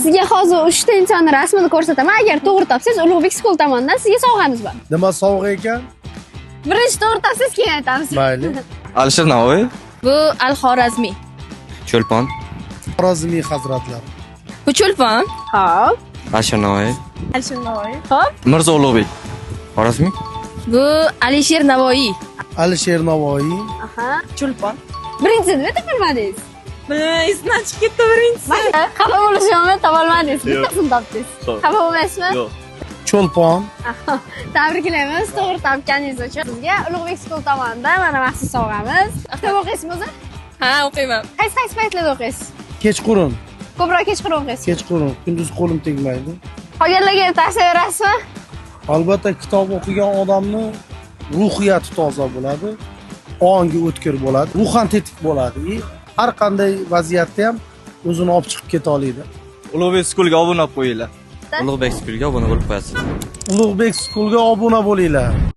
Sizga hozir 3 ta insonni rasmini ko'rsataman. Agar to'g'ri topsangiz, Ulug'bek School tomonidan sizga sovg'amiz bor. Nima sovg'a ekan? Birinchi to'g'ri topsangiz keyin aytamiz. Mayli. Alisher Navoiy. Bu Al-Xorazmiy. Cho'lpon. Xorazmiy hazratlar. Bu Cho'lpon. Xo'p. Alisher Navoiy. Alisher Navoiy. Xo'p. Mirzo Ulug'bek. Xorazmiy. Bu Alisher Navoiy. Alisher Navoiy. Aha. Cho'lpon. Birinchisi nima bilmadingiz? Esdan chiqib ketdi birinchisi. Xafa bo'lishimni topolmadingiz. Bittasini topdingiz. Xafa bo'lmaysizmi? Yo'q. Cho'lpon. Tabriklaymiz to'g'ri topganingiz uchun. Sizga Ulug'bek School tomonidan mana maxsus sovg'amiz. Kitob o'qiysizmi o'zi? Ha, o'qiyman. Qaysi paytlarda o'qiysiz? Kechqurun. Ko'proq kechqurun o'qiysiz. Kechqurun. Kunduz qo'lim tegmaydi. Qolganlarga tavsiya berasizmi? Albatta kitob o'qigan odamni ruhiyati toza bo'ladi, ongi o'tkir bo'ladi, ruhan tetik bo'ladi. Har qanday vaziyatda ham o'zini olib chiqib keta oladi. Ulug'bek School'ga obuna bo'lib qo'yinglar. Ulug'bek School'ga obuna bo'lib qo'yasizlar. Ulug'bek School'ga obuna bo'linglar.